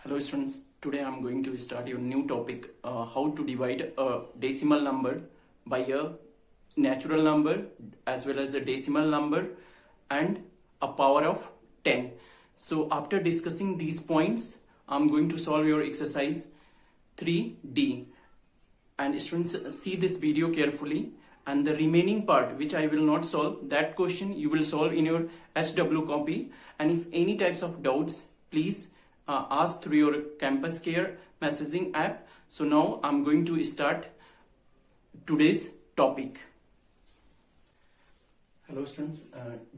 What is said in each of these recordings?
Hello students, today I am going to start your new topic, how to divide a decimal number by a natural number as well as a decimal number and a power of 10. So after discussing these points, I am going to solve your exercise 3D. And students, see this video carefully, and the remaining part which I will not solve, that question you will solve in your HW copy. And if any types of doubts, please ask through your campus care messaging app. So now I'm going to start today's topic. Hello students,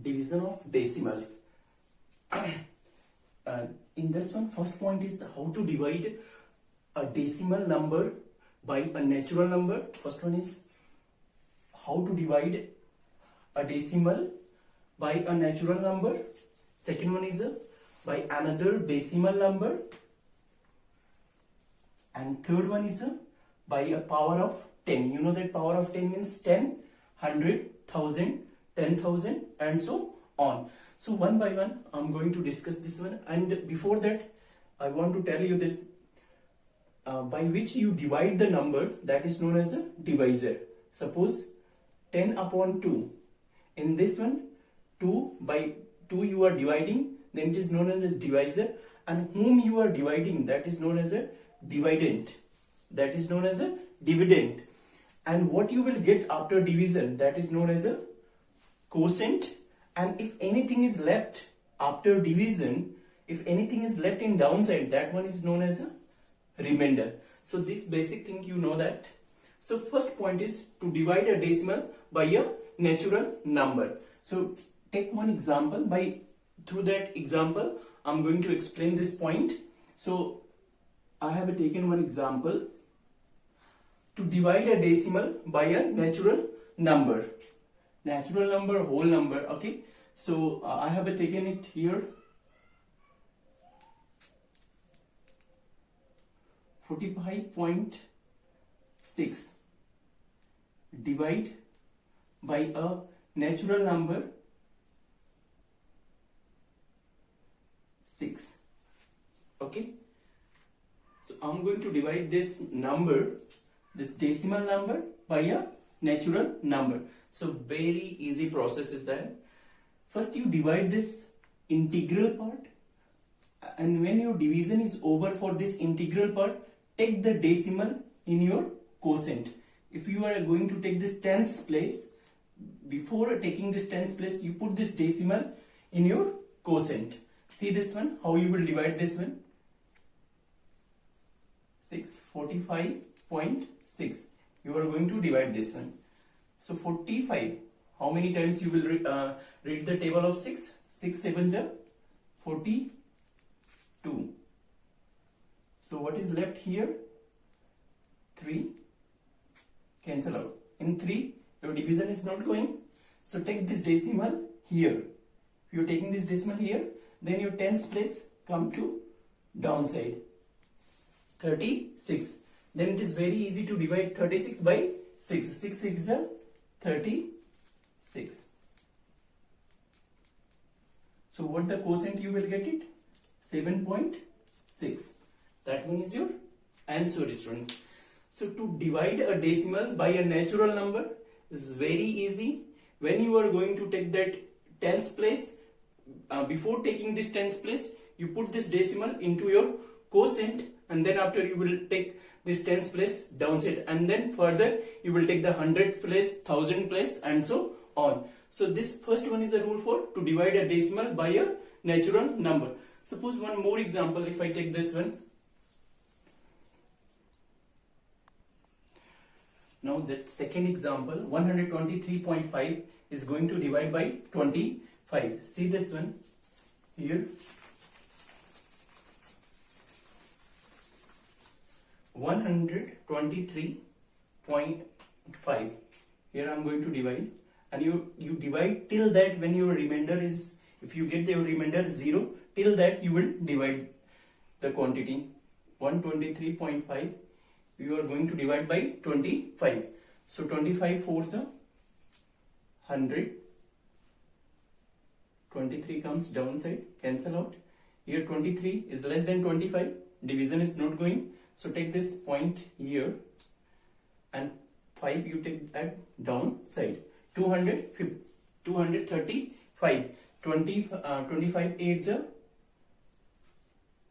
division of decimals. In this one, first point is how to divide a decimal number by a natural number. First one is how to divide a decimal by a natural number. Second one is by another decimal number. And third one is by a power of 10. You know that power of 10 means 10, 100, 1000, 10,000 and so on. So one by one I'm going to discuss this one, and before that I want to tell you that by which you divide the number, that is known as a divisor. Suppose 10 upon 2. In this one, 2 by 2 you are dividing, then it is known as divisor. And whom you are dividing, that is known as a dividend. That is known as a dividend. And what you will get after division, that is known as a quotient. And if anything is left after division, if anything is left in downside, that one is known as a remainder. So this basic thing you know that. So first point is to divide a decimal by a natural number. So take one example. Through that example I'm going to explain this point. So I have taken one example to divide a decimal by a natural number. Natural number, whole number. Okay. So I have taken it here. 45.6 divide by a natural number 6. Okay, so I'm going to divide this number, this decimal number, by a natural number. So very easy process is that. First you divide this integral part, and when your division is over for this integral part, take the decimal in your quotient. If you are going to take this tens place, before taking this tens place, you put this decimal in your quotient. See this one, how you will divide this one. 45.6. You are going to divide this one. So 45. How many times you will read the table of 6? 6 7 ja 42. So what is left here? 3. Cancel out. In 3, your division is not going. So take this decimal here. If you are taking this decimal here, then your tens place come to downside. 36. Then it is very easy to divide 36 by 6. 6 6 are 36. So what the quotient you will get it? 7.6. That one is your answer, students. So to divide a decimal by a natural number is very easy. When you are going to take that tens place, before taking this tens place, you put this decimal into your quotient, and then after you will take this tens place downside, and then further you will take the 100 place, 1000 place and so on. So this first one is a rule for to divide a decimal by a natural number. Suppose one more example, if I take this one. Now that second example, 123.5 is going to divide by 25. See this one here. 123.5. Here I am going to divide, and you divide till that when your remainder is, if you get your remainder 0, till that you will divide the quantity. 123.5 you are going to divide by 25. So 25 fours are 100. 23 comes downside, cancel out. Here 23 is less than 25, division is not going. So take this point here and 5 you take that down side. 235. 25 8s are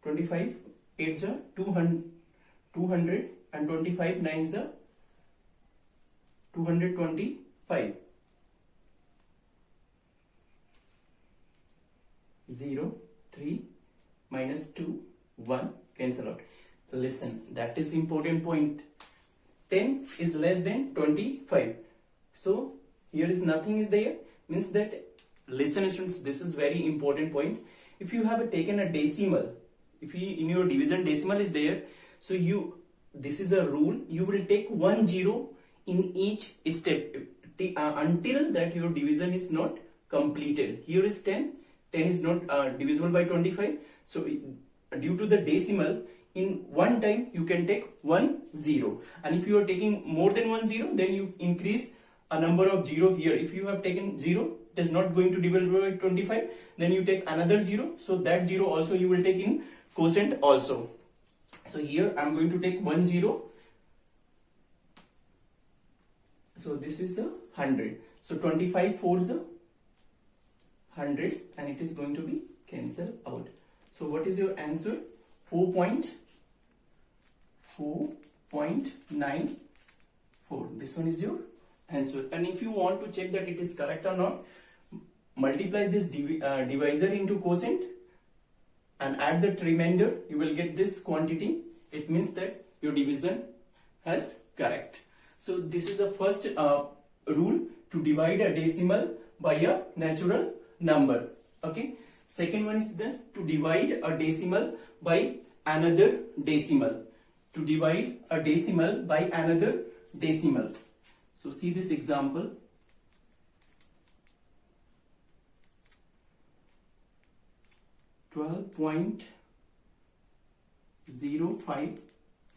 25 8s are 200 and 25 9s are 225. 0 3 minus 2 1 cancel out. Listen, that is important point. 10 is less than 25. So here is nothing is there, means that, listen students, this is very important point. If you have taken a decimal, if you in your division decimal is there, so this is a rule, you will take 1 0 in each step until that your division is not completed. Here is 10 is not divisible by 25, so due to the decimal, in one time you can take 1 0, and if you are taking more than 1 0, then you increase a number of 0 here. If you have taken 0, it is not going to divide by 25, then you take another 0, so that 0 also you will take in quotient also. So here I am going to take 1 0, so this is a 100, so 25 4s a 100, and it is going to be cancelled out. So what is your answer? 4.94. This one is your answer. And if you want to check that it is correct or not, multiply this divisor into quotient and add the remainder, you will get this quantity. It means that your division has correct. So this is the first rule, to divide a decimal by a natural number. Okay. Second one is to divide a decimal by another decimal. To divide a decimal by another decimal. So see this example. 12.05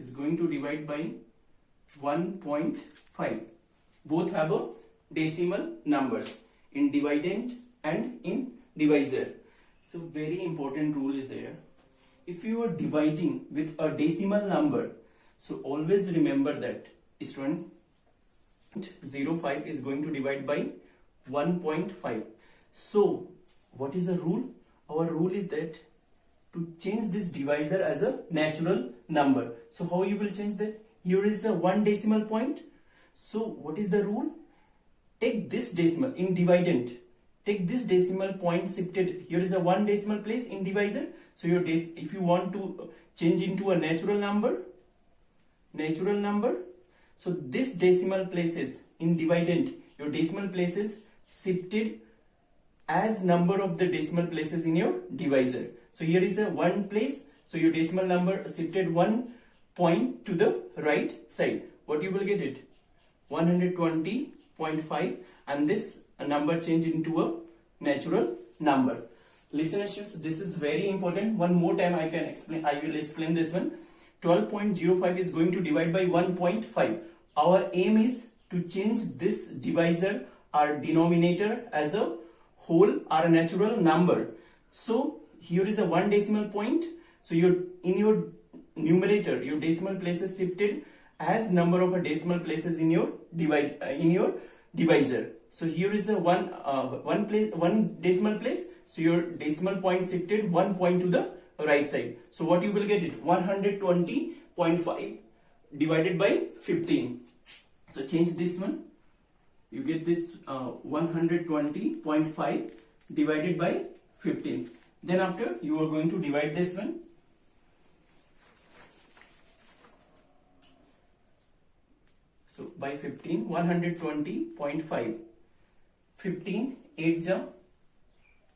is going to divide by 1.5. Both have a decimal numbers in dividend and in divisor. So very important rule is there. If you are dividing with a decimal number, so always remember that student 0.05 is going to divide by 1.5. So what is the rule? Our rule is that to change this divisor as a natural number. So how you will change that? Here is a 1 decimal point. So what is the rule? Take this decimal in dividend. Take this decimal point shifted. Here is a 1 decimal place in divisor. So if you want to change into a natural number, so this decimal places in dividend, your decimal places shifted as number of the decimal places in your divisor. So here is a 1 place, so your decimal number shifted 1 point to the right side. What you will get it? 120.5, and this number changed into a natural number. Listeners, this is very important. One more time I will explain this one. 12.05 is going to divide by 1.5. Our aim is to change this divisor or denominator as a whole or a natural number. So here is a 1 decimal point. So in your numerator, your decimal places shifted as number of decimal places in your divisor. So here is a one decimal place. So your decimal point shifted 1 point to the right side. So what you will get it? 120.5 divided by 15. So change this one. You get this 120.5 divided by 15. Then after you are going to divide this one. So by 15, 120.5. 15 8s are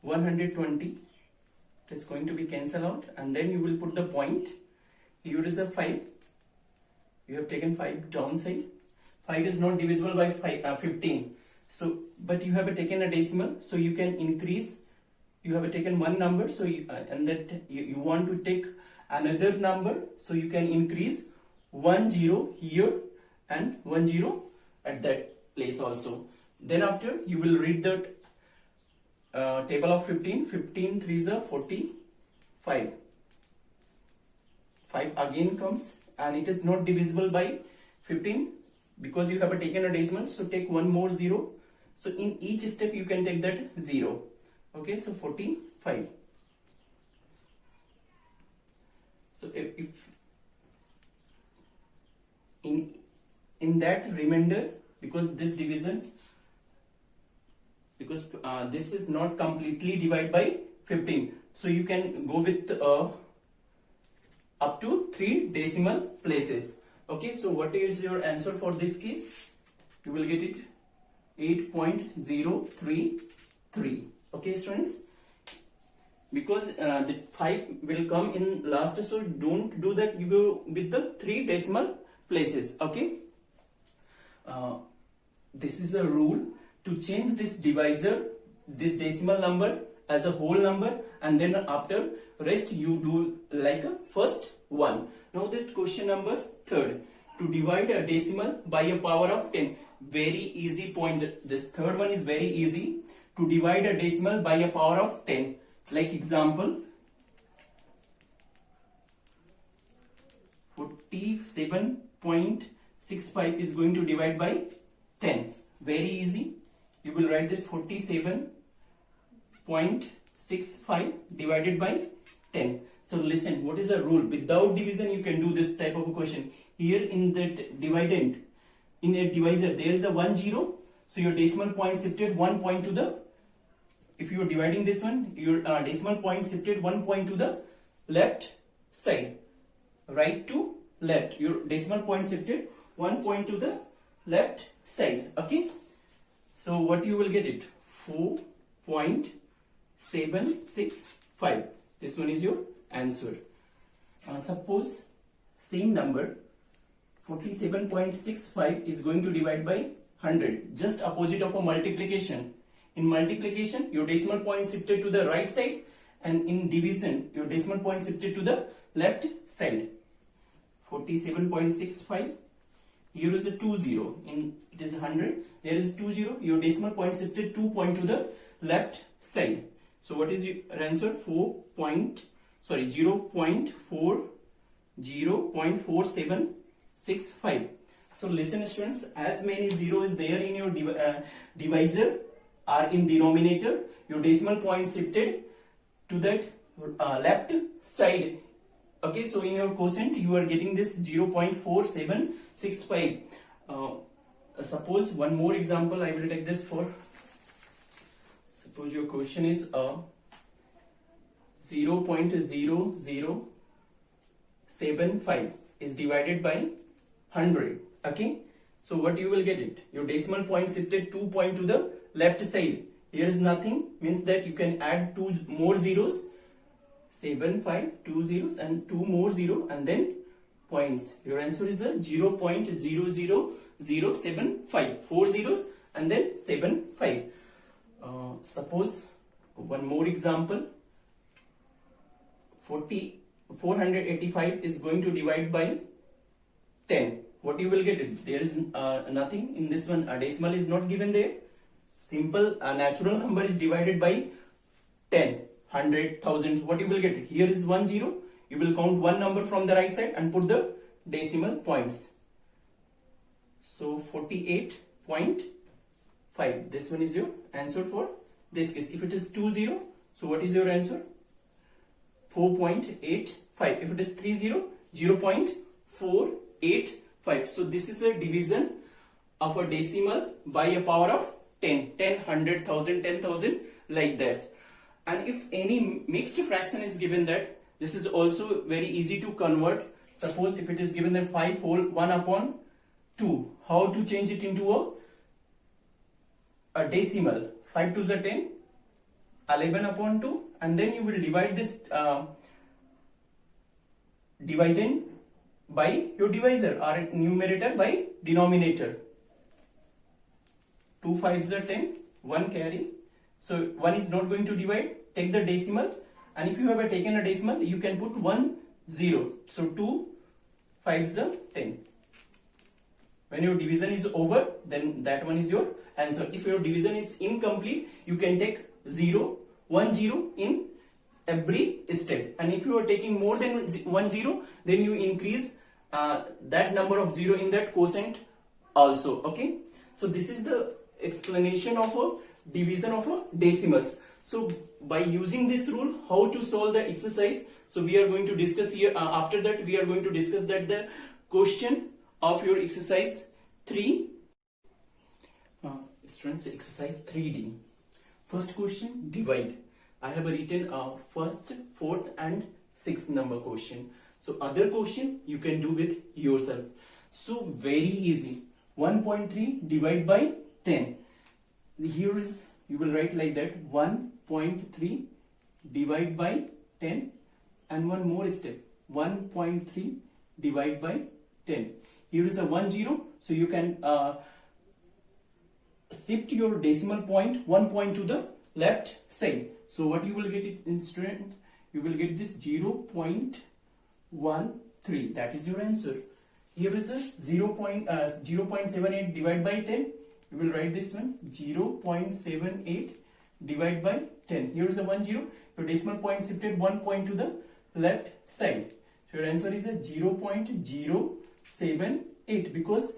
120. It is going to be cancelled out, and then you will put the point. Here is a 5. You have taken 5 downside. 5 is not divisible by 15. So, but you have taken a decimal, so you can increase. You have taken one number, so you want to take another number, so you can increase 1 0 here and 1 0 at that place also. Then after you will read the table of 15. 15 3s are 45. 5 again comes, and it is not divisible by 15 because you have taken a decimal, so take one more 0. So in each step you can take that 0. Okay, so 45. So if in that remainder, because this division, because this is not completely divided by 15, so you can go with up to 3 decimal places. Okay, so what is your answer for this case? You will get it 8.033. Okay, students, because the 5 will come in last, so don't do that. You go with the 3 decimal places. Okay, this is a rule to change this divisor, this decimal number as a whole number, and then after rest you do like a first one. Now that question number 3rd, to divide a decimal by a power of 10. Very easy point. This third one is very easy. To divide a decimal by a power of 10. Like example, 47.65 is going to divide by 10. Very easy. You will write this 47.65 divided by 10. So listen, what is the rule? Without division you can do this type of a question. Here in that dividend, in a divisor, there is a 1 0. So your decimal point shifted 1 point to the, if you are dividing this one, your decimal point shifted 1 point to the left side. Right to left. Your decimal point shifted 1 point to the left side. Okay. So what you will get it? 4.765. This one is your answer. Suppose same number 47.65 is going to divide by 100. Just opposite of a multiplication. In multiplication, your decimal point shifted to the right side, and in division, your decimal point shifted to the left side. 47.65. Here is a 20. In it is 100. There is 20. Your decimal point shifted 2 point to the left side. So what is your answer? 0.4765. So listen students, as many zeros there in your divisor are in denominator, your decimal point shifted to that left side. Okay, so in your quotient you are getting this 0.4765. Suppose one more example I will take this for. Suppose your question is 0.0075 is divided by 100. Okay, so what you will get it? Your decimal point shifted 2 point to the left side. Here is nothing, means that you can add 2 more zeros. 75, 2 zeros and 2 more 0 and then points. Your answer is a 0.00075. 4 zeros and then 75. Suppose one more example. 485 is going to divide by 10. What you will get it? There is nothing in this one. A decimal is not given there. Simple natural number is divided by 10. 100, 1000, what you will get? Here is 1 0. You will count one number from the right side and put the decimal points. So 48.5. This one is your answer for this case. If it is 20, so what is your answer? 4.85. If it is 30, 0.485. So this is a division of a decimal by a power of 10. 10, 100, 1000, 10,000, like that. And if any mixed fraction is given, that this is also very easy to convert. Suppose if it is given that 5 whole 1 upon 2, how to change it into a decimal? 5 2s are 10, 11 upon 2, and then you will divide this dividend by your divisor or numerator by denominator. 2 5s are 10, 1 carry. So 1 is not going to divide. Take the decimal, and if you have taken a decimal, you can put 1 0. So 2 5s are 10. When your division is over, then that one is your answer. If your division is incomplete, you can take 0, 1 0 in every step, and if you are taking more than 1 0, then you increase that number of 0 in that quotient also. Okay, so this is the explanation of a division of a decimals. So by using this rule, how to solve the exercise, so we are going to discuss here. After that, we are going to discuss that the question of your exercise 3, students, exercise 3D. First question, divide. I have written first, fourth and sixth number question. So other question you can do with yourself. So very easy. 1.3 divide by 10. Here is, you will write like that, 1.3 divide by 10, and one more step, 1.3 divide by 10. Here is a 1 0, so you can shift your decimal point 1 point to the left side. So what you will get it in student, you will get this 0.13, that is your answer. Here is a 0.78 divided by 10. You will write this one, 0.78 divided by 10. Here is a 1 0. Your decimal point shifted 1 point to the left side. So your answer is a 0.078, because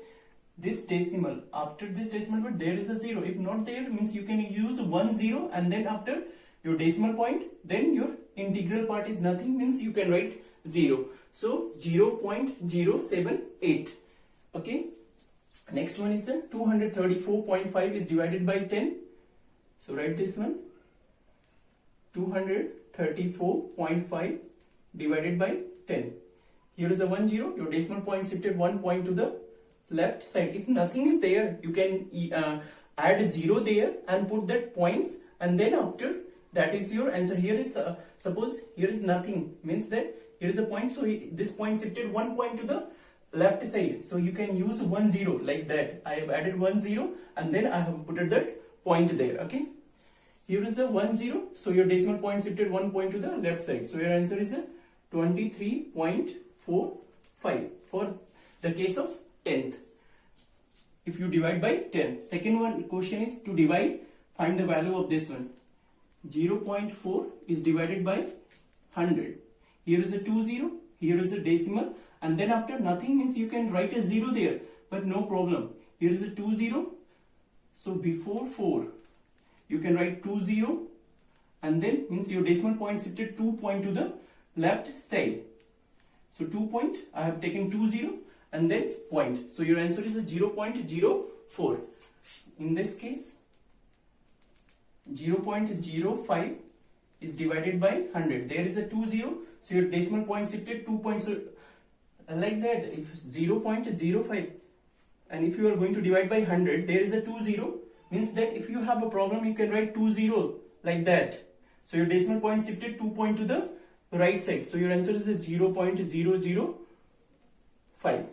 this decimal, after this decimal point there is a 0. If not there, means you can use 1 0, and then after your decimal point, then your integral part is nothing, means you can write 0. So 0.078. Okay. Next one is 234.5 is divided by 10. So write this one, 234.5 divided by 10. Here is a 1 0. Your decimal point shifted 1 point to the left side. If nothing is there, you can add 0 there and put that points, and then after that is your answer. Here is suppose here is nothing, means that here is a point, so this point shifted 1 point to the left side, so you can use 1 0 like that. I have added 1 0 and then I have put that point there. Okay, here is a 1 0, so your decimal point shifted 1 point to the left side, so your answer is a 23.45 for the case of 10th. If you divide by 10. Second one question is to divide, find the value of this one. 0.4 is divided by 100. Here is a 2 0, here is a decimal, and then after nothing, means you can write a 0 there, but no problem. Here is a 2 0, so before 4 you can write 2 0, and then means your decimal point shifted 2 point to the left side. So 2 point, I have taken 2 0 and then point. So your answer is a 0.04. In this case, 0.05 is divided by 100. There is a 2 0, so your decimal point shifted 2 points. So like that, if 0.05, and if you are going to divide by 100, there is a 2 0, means that if you have a problem, you can write 2 0 like that. So your decimal point shifted 2 point to the right side. So your answer is a 0.005.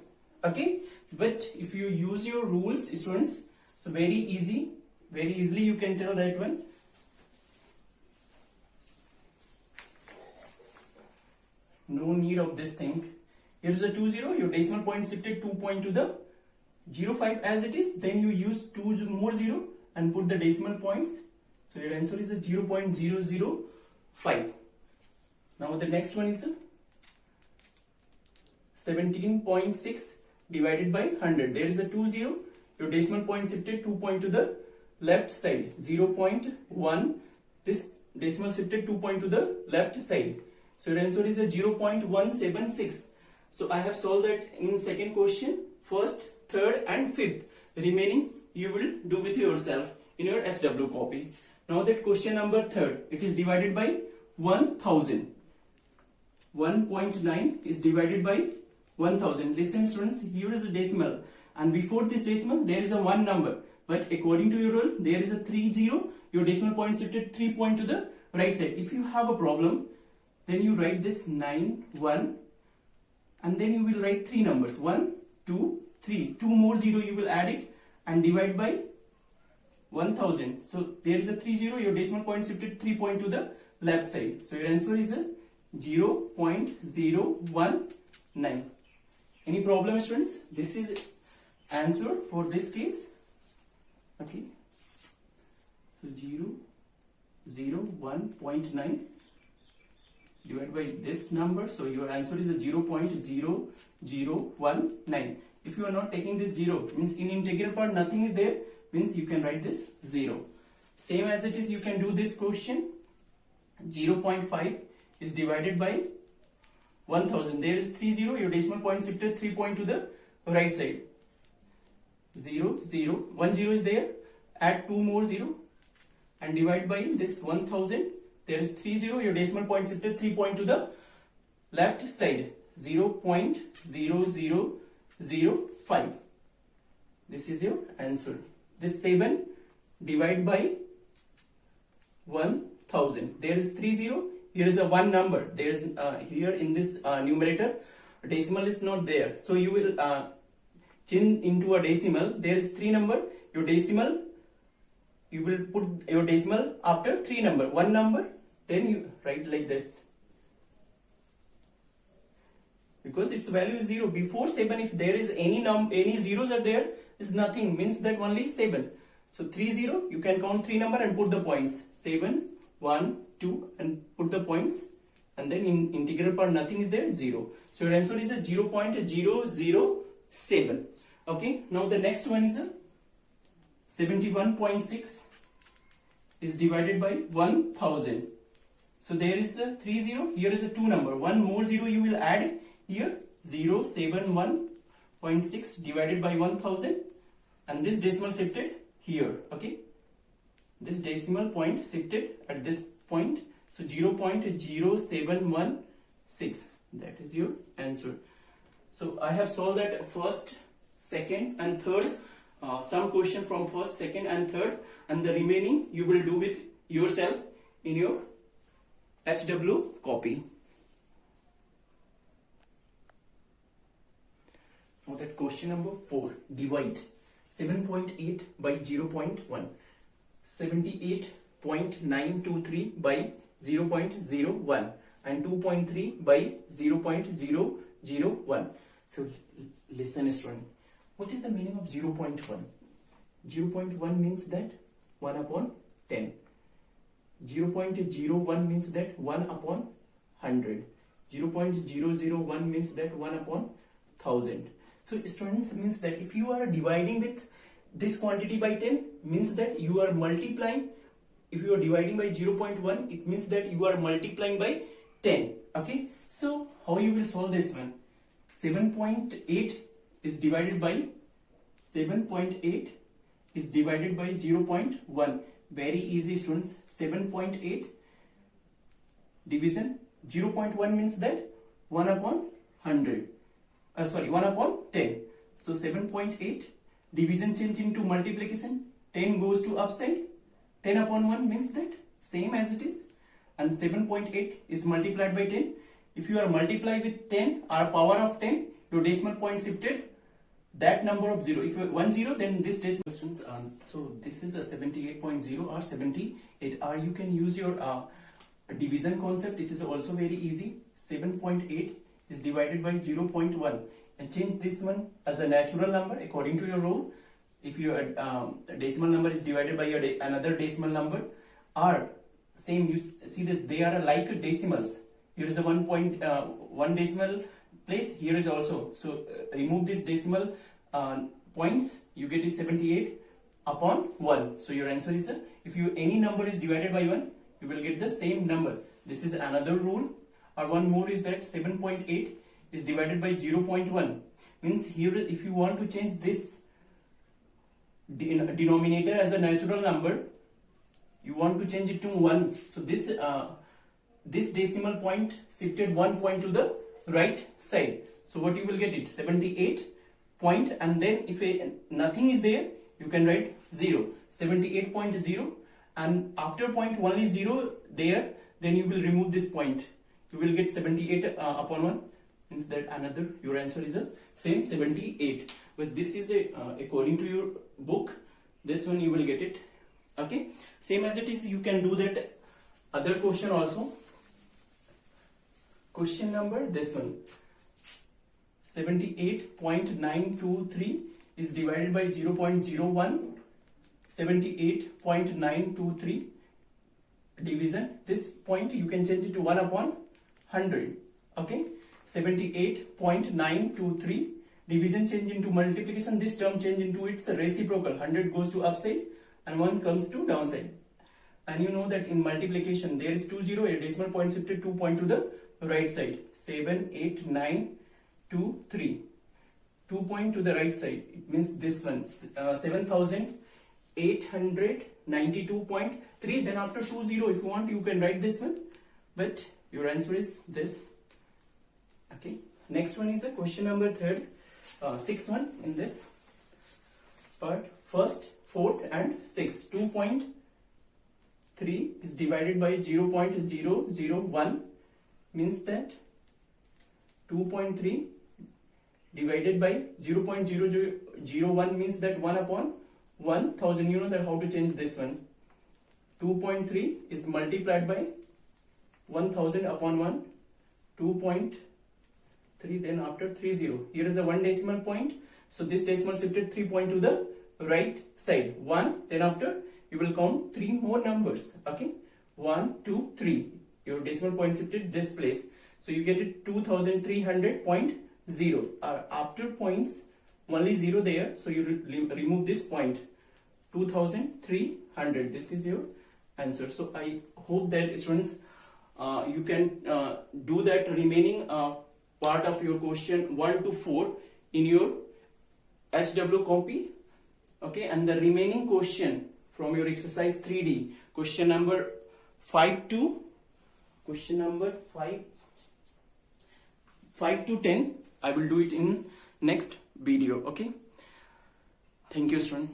Okay, but if you use your rules, students, so very easily you can tell that one. No need of this thing. Here is a 2 0, your decimal point shifted 2 point to the 0.5 as it is, then you use 2 more 0 and put the decimal points. So your answer is a 0.005. Now the next one is 17.6 divided by 100. There is a 2 0, your decimal point shifted 2 point to the left side. 0.1, this decimal shifted 2 point to the left side. So your answer is a 0.176. So I have solved that in second question, first, third and fifth. The remaining you will do with yourself in your SW copy. Now that question number third, it is divided by 1000. 1.9 is divided by 1000. Listen students, here is a decimal, and before this decimal there is a 1 number, but according to your rule there is a 3 0. Your decimal point shifted 3 point to the right side. If you have a problem, then you write this 9 1, and then you will write 3 numbers, 1 2 3, 2 more 0 you will add it and divide by 1000. So there is a 3 0, your decimal point shifted 3 point to the left side. So your answer is a 0.019. Any problem, students? This is answer for this case. Okay, so 0.019. divided by this number. So your answer is a 0.0019. If you are not taking this 0, means in integral part nothing is there, means you can write this 0. Same as it is, you can do this question. 0.5 is divided by 1000. There is 30, your decimal point shifted 3 point to the right side. 0, 0, 1 0 is there, add 2 more 0 and divide by this 1000. There is 30, your decimal point shifted 3 point to the left side. 0.0005. This is your answer. This 7 divide by 1000. There is 30. Here is a 1 number. There is here in this numerator decimal is not there. So you will change into a decimal. There is 3 number. Your decimal, you will put your decimal after 3 number. 1 number. Then you write like that. Because its value is 0. Before 7, if there is any zeros are there, is nothing. Means that only 7. So 30, you can count 3 number and put the points. 7, 1, 2 and put the points. And then in integral part nothing is there, 0. So your answer is a 0.007. Okay. Now the next one is a 71.6 is divided by 1000. So there is a 30. Here is a 2 number. 1 more 0 you will add here. 071.6 divided by 1000. And this decimal shifted here. Okay. This decimal point shifted at this point. So 0.0716. That is your answer. So I have solved that first, second and third. Some question from first, second and third. And the remaining you will do with yourself in your HW copy. Now that question number 4. Divide 7.8 by 0.1. 78.923 by 0.01 and 2.3 by 0.001. So listen student. What is the meaning of 0.1? 0.1 means that 1 upon 10. 0.01 means that 1 upon 100. 0.001 means that 1 upon 1000. So students, means that if you are dividing with this quantity by 10, means that you are multiplying. If you are dividing by 0.1, it means that you are multiplying by 10. Okay. So how you will solve this one? 7.8 is divided by 7.8 is divided by 0.1. Very easy students. 7.8 division 0.1 means that 1 upon 100. 1 upon 10. So 7.8 division change into multiplication. 10 goes to upside. 10 upon 1 means that same as it is. And 7.8 is multiplied by 10. If you are multiply with 10 or power of 10, your decimal point shifted that number of 0. If you have 1 0, then this decimal. So this is a 78.0 or 78. Or you can use your division concept. It is also very easy. 7.8 is divided by 0.1 and change this one as a natural number according to your rule. If your decimal number is divided by another decimal number, or same, you see this, they are like decimals. Here is a 1 decimal place, here is also. So remove this decimal points, you get is 78 upon 1. So your answer is if any number is divided by 1, you will get the same number. This is another rule. Or one more is that 7.8 is divided by 0.1. Means here if you want to change this denominator as a natural number, you want to change it to 1. So this decimal point shifted 1 point to the right side. So what you will get it? 78 point, and then if nothing is there, you can write 0. 78.0, and after point 1 is 0 there, then you will remove this point. You will get 78 upon 1. Means that another, your answer is the same 78. But this is according to your book. This one you will get it. Okay. Same as it is, you can do that other question also. Question number this one. 78.923 is divided by 0.01. 78.923 division. This point you can change it to 1 upon 100. Okay, 78.923. Division change into multiplication. This term change into its reciprocal. 100 goes to upside and 1 comes to downside. And you know that in multiplication there is 20, a decimal point shifted 2 point to the right side. 78923. 2 point to the right side. It means this one. 7892.3. Then after 20, if you want, you can write this one. But your answer is this. Okay. Next one is a question number 3rd. 6th one in this part. First, 4th and 6th. 2.3 is divided by 0.001, means that 2.3 divided by 0.0001 means that 1 upon 1000. You know that how to change this one. 2.3 is multiplied by 1000 upon 1. 2.3, then after 30. Here is a 1 decimal point. So this decimal shifted 3 point to the right side. 1, then after you will count 3 more numbers. Okay, 1, 2, 3. Your decimal point shifted this place. So you get it 2300.0. After points, only 0 there. So you remove this point. 2300. This is your answer. So I hope that students you can do that remaining part of your question 1 to 4 in your HW copy. Okay, and the remaining question from your exercise 3D, question number 5 to 10, I will do it in next video. Okay, thank you, student.